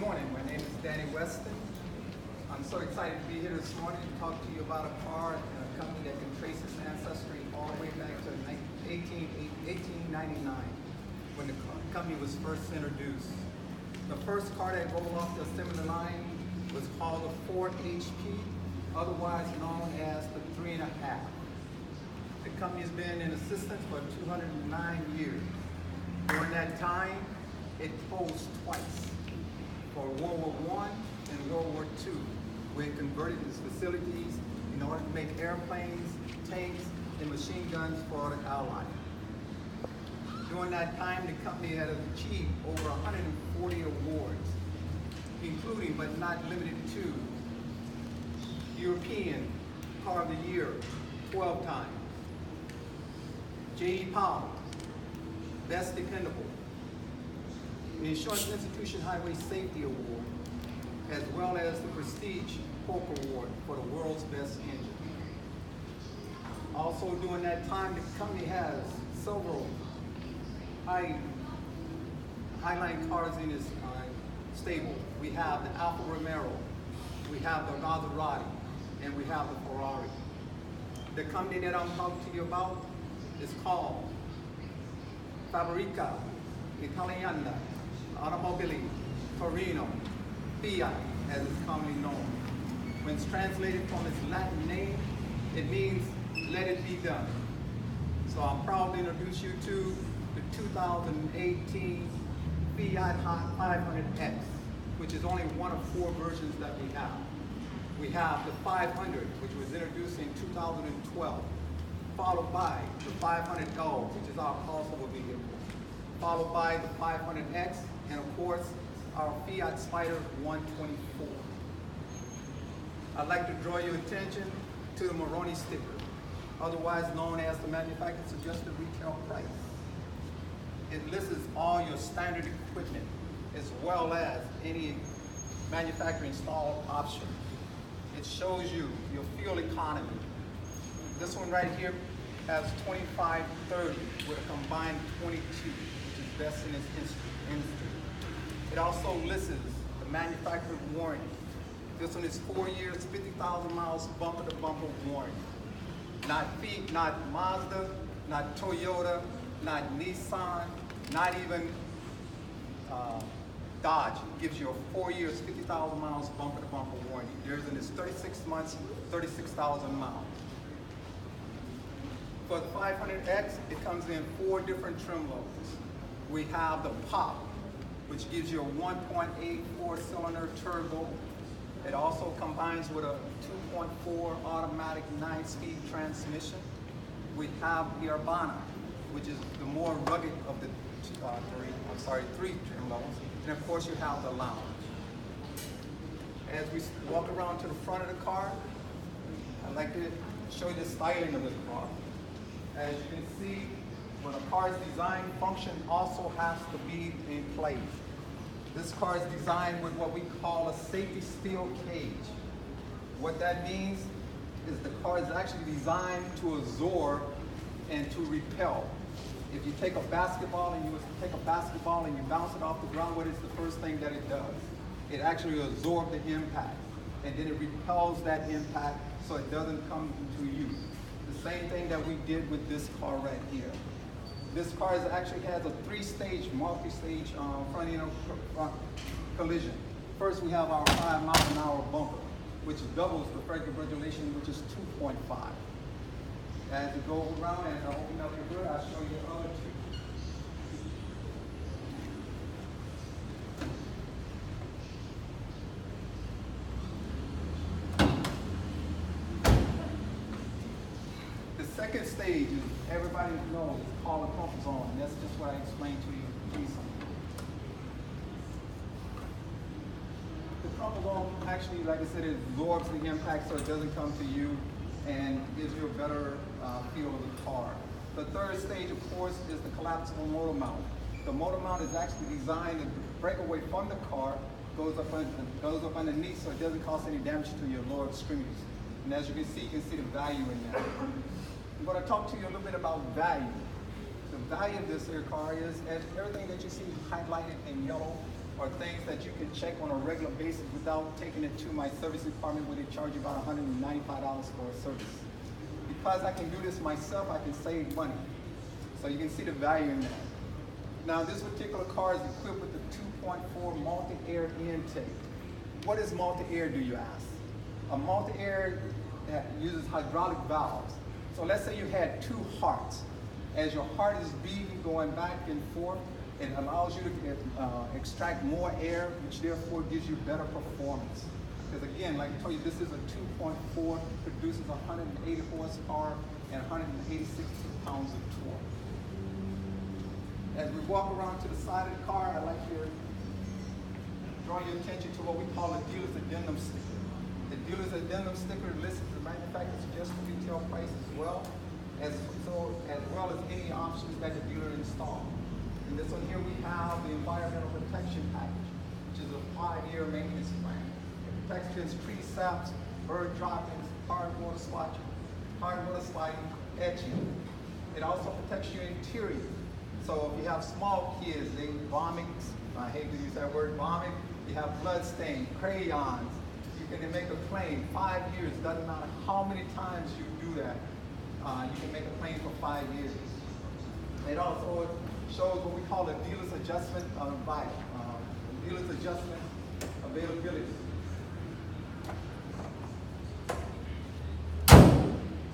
morning. My name is Danny Weston. I'm so excited to be here this morning to talk to you about a car and a company that can trace its ancestry all the way back to 1899 when the company was first introduced. The first car that rolled off the assembly line was called the Ford HP, otherwise known as the 3.5. The company has been in existence for 209 years. During that time, it closed twice, for World War I and World War II, where it converted its facilities in order to make airplanes, tanks, and machine guns for the Allies. During that time, the company had achieved over 140 awards, including but not limited to European Car of the Year 12 times, J.E. Powell, Best Dependable, the Insurance Institution Highway Safety Award, as well as the Prestige Polk Award for the world's best engine. Also during that time, the company has several highline cars in its stable. We have the Alfa Romeo, we have the Maserati, and we have the Ferrari. The company that I'm talking to you about is called Fabbrica Italiana Automobili Torino, Fiat, as it's commonly known. When it's translated from its Latin name, it means let it be done. So I'm proud to introduce you to the 2018 Fiat 500X, which is only one of 4 versions that we have. We have the 500, which was introduced in 2012, followed by the 500L, which is our crossover vehicle, followed by the 500X, and of course, our Fiat Spider 124. I'd like to draw your attention to the Moroni sticker, otherwise known as the manufacturer's suggested retail price. It lists all your standard equipment, as well as any manufacturer installed options. It shows you your fuel economy. This one right here has 2530 with a combined 22, which is best in its industry. It also lists the manufacturer warranty. This one is 4 years, 50,000 miles, bumper-to-bumper warranty. Not Mazda, not Toyota, not Nissan, not even Dodge. It gives you a 4 years, 50,000 miles, bumper-to-bumper warranty. Theirs is 36 months, 36,000 miles. For the 500X, it comes in 4 different trim levels. We have the Pop, which gives you a 1.84 cylinder turbo. It also combines with a 2.4 automatic 9-speed transmission. We have the Urbana, which is the more rugged of the 3 trim levels. And of course you have the Lounge. As we walk around to the front of the car, I'd like to show you the styling of this car. As you can see, when a car's design function also has to be in place. This car is designed with what we call a safety steel cage. What that means is the car is actually designed to absorb and to repel. If you take a basketball and you bounce it off the ground, what is the first thing that it does? It actually absorbs the impact, and then it repels that impact so it doesn't come to you. The same thing that we did with this car right here. This car actually has a 3-stage, multi-stage front collision. First, we have our 5-mile-an-hour bumper, which doubles the front regulation, which is 2.5. As you go around and open up your hood, I'll show you the other 2. The second stage, is everybody knows, it's called a comfort zone, and that's just what I explained to you recently. The comfort zone actually, like I said, it absorbs the impact so it doesn't come to you and gives you a better feel of the car. The third stage, of course, is the collapsible motor mount. The motor mount is actually designed to break away from the car, goes up underneath so it doesn't cause any damage to your lower extremities. And as you can see the value in that. I'm going to talk to you a little bit about value. The value of this car is, as everything that you see highlighted in yellow are things that you can check on a regular basis without taking it to my service department where they charge you about $195 for a service. Because I can do this myself, I can save money. So you can see the value in that. Now this particular car is equipped with the 2.4 multi-air intake. What is multi-air, do you ask? A multi-air uses hydraulic valves. So let's say you had two hearts. As your heart is beating, going back and forth, it allows you to extract more air, which therefore gives you better performance. Because again, like I told you, this is a 2.4, produces 180 horsepower and 186 pounds of torque. As we walk around to the side of the car, I'd like to draw your attention to what we call a dealer's addendum sticker. The dealer's addendum sticker lists the manufacturer's suggested retail price as well as any options that the dealer installed. In this one here we have the environmental protection package, which is a 5-year maintenance plan. It protects against tree saps, bird droppings, hard water sliding, etching. It also protects your interior. So if you have small kids, they vomit, I hate to use that word, vomit, you have blood stain, crayons, you can make a claim, 5 years, doesn't matter how many times you do that, you can make a claim for 5 years. It also shows what we call a dealer's adjustment dealer's adjustment availability.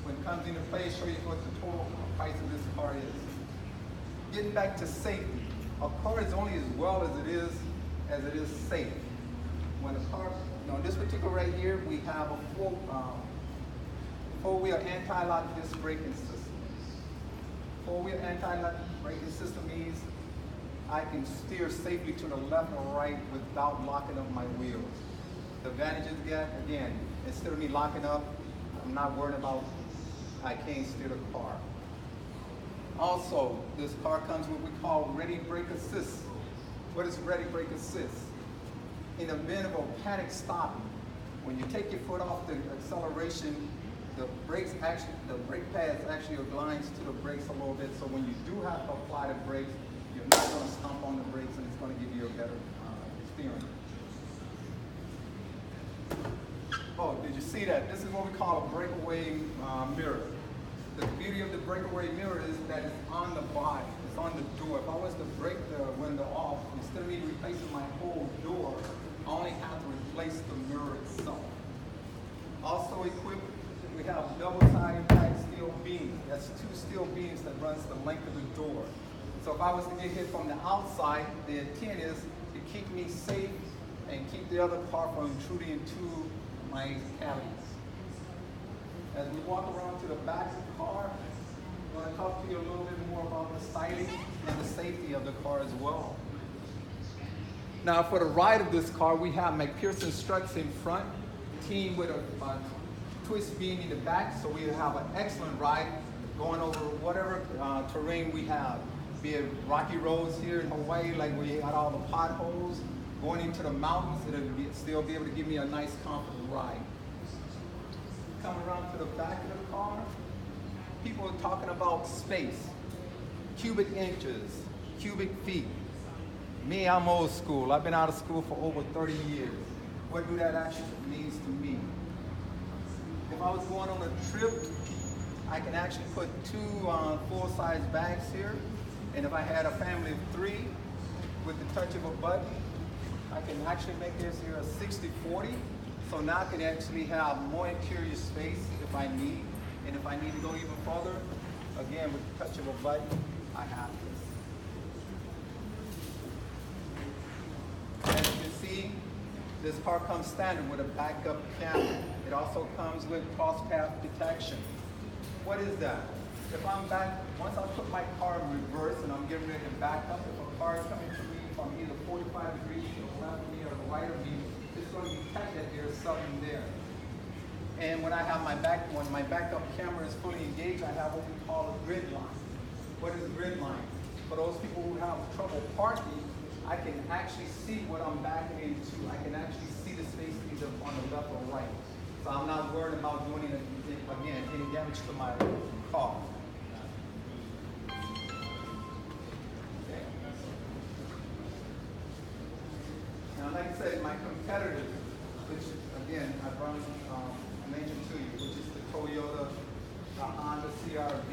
When it comes into play, show you what the total price of this car is. Getting back to safety, a car is only as well as it is safe. When a car, this particular right here, we have a four-wheel anti-lock disc braking system. Four-wheel anti-lock braking system means I can steer safely to the left or right without locking up my wheels. The advantages again, instead of me locking up, I'm not worried about I can't steer the car. Also, this car comes with what we call ready brake assist. What is ready brake assist? In the event of a panic stopping, when you take your foot off the acceleration, the brake pads actually aligns to the brakes a little bit, so when you do have to apply the brakes, you're not going to stomp on the brakes and it's going to give you a better steering. Oh, did you see that? This is what we call a breakaway mirror. The beauty of the breakaway mirror is that it's on the body, it's on the door. If I was to break the window off, instead of me replacing my whole door, I only have to replace the mirror itself. Also equipped, we have double-sided black steel beams. That's 2 steel beams that runs the length of the door. So if I was to get hit from the outside, the intent is to keep me safe and keep the other car from intruding into my cavities. As we walk around to the back of the car, I'm going to talk to you a little bit more about the styling and the safety of the car as well. Now for the ride of this car, we have McPherson struts in front, teamed with a twist beam in the back, so we have an excellent ride going over whatever terrain we have. Be it rocky roads here in Hawaii, like where you got all the potholes, going into the mountains, it'll still be able to give me a nice, comfortable ride. Coming around to the back of the car, people are talking about space, cubic inches, cubic feet. Me, I'm old school. I've been out of school for over 30 years. What do that actually means to me? If I was going on a trip, I can actually put 2 full-size bags here. And if I had a family of 3, with the touch of a button, I can actually make this here a 60-40. So now I can actually have more interior space if I need. And if I need to go even further, again, with the touch of a button, I have this. As you can see, this car comes standard with a backup camera. It also comes with cross path detection. What is that? If I'm back, once I put my car in reverse and I'm getting ready to back up, if a car is coming to me from either 45 degrees to the left of me or the right of me, it's going to detect that there's something there. And when I have when my backup camera is fully engaged, I have what we call a grid line. What is grid line? For those people who have trouble parking, I can actually see what I'm backing into. I can actually see the space either on the left or right. So I'm not worried about doing it again, any damage to my car. like I said, my competitors, which again, I mentioned to you, which is the Toyota, the Honda CR-V,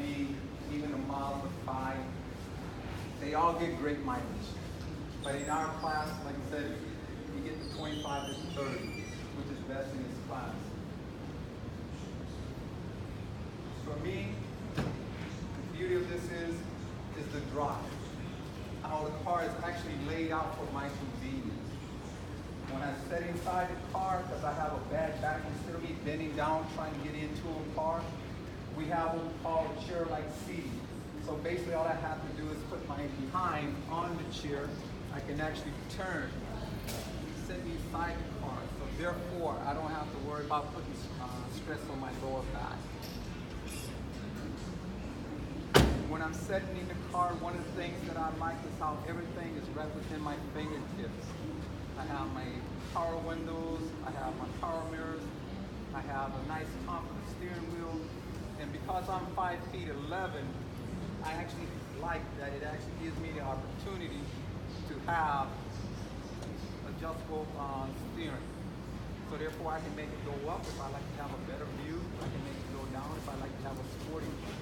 even the Mazda 5, they all get great mileage. But in our class, like I said, you get the 25 to 30, which is best in its class. For me, the beauty of this is the drive. How the car is actually laid out for my convenience. When I sit inside the car, because I have a bad back, instead of me bending down trying to get into a car, we have what we call chair-like seating. So basically all I have to do is put my behind on the chair. I can actually turn, sit inside the car. So therefore, I don't have to worry about putting stress on my lower back. When I'm sitting in the car, one of the things that I like is how everything is right within my fingertips. I have my power windows, I have my power mirrors, I have a nice comfortable steering wheel, and because I'm 5'11", I actually like that it actually gives me the opportunity to have adjustable steering. So therefore I can make it go up if I like to have a better view, I can make it go down if I like to have a sporty view.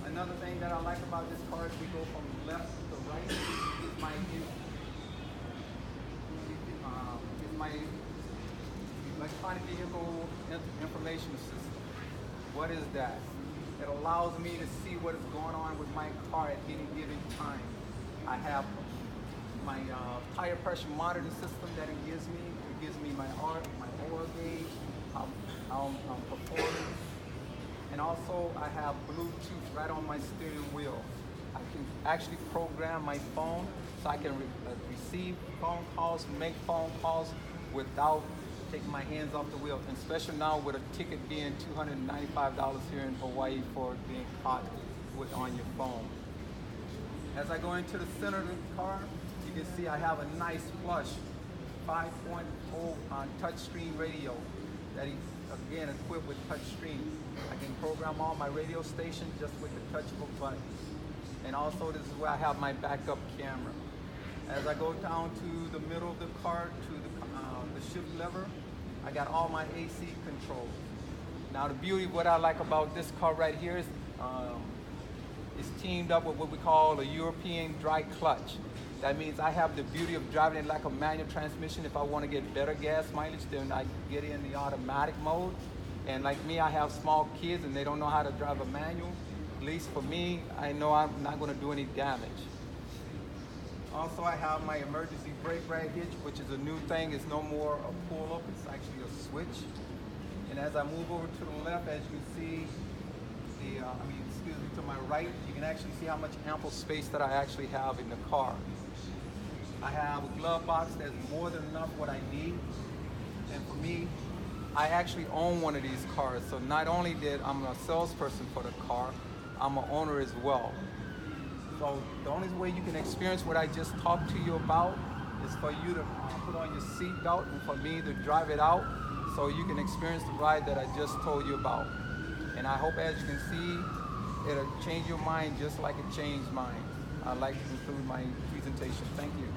Another thing that I like about this car is we go from left to right. It's my electronic vehicle information system. What is that? It allows me to see what is going on with my car at any given time. I have my tire pressure monitoring system that it gives me. It gives me my oil gauge, how I'm performing. And also I have Bluetooth right on my steering wheel. I can actually program my phone so I can receive phone calls, make phone calls without taking my hands off the wheel. And especially now with a ticket being $295 here in Hawaii for being caught on your phone. As I go into the center of the car, you can see I have a nice plush 5.0 touchscreen radio that is again equipped with touch screen. I can program all my radio stations just with the touchable button. And also this is where I have my backup camera. As I go down to the middle of the car to the shift lever, I got all my AC controls. Now the beauty of what I like about this car right here is it's teamed up with what we call a European dry clutch. That means I have the beauty of driving it like a manual transmission. If I want to get better gas mileage, then I get in the automatic mode. And like me, I have small kids and they don't know how to drive a manual. At least for me, I know I'm not going to do any damage. Also, I have my emergency brake rag hitch, which is a new thing. It's no more a pull-up, it's actually a switch. And as I move over to the left, as you can see, to my right, you can actually see how much ample space that I actually have in the car. I have a glove box that's more than enough what I need. And for me, I actually own one of these cars. So not only that I'm a salesperson for the car, I'm an owner as well. So the only way you can experience what I just talked to you about is for you to put on your seatbelt and for me to drive it out so you can experience the ride that I just told you about. And I hope, as you can see, it'll change your mind just like it changed mine. I'd like to conclude my presentation. Thank you.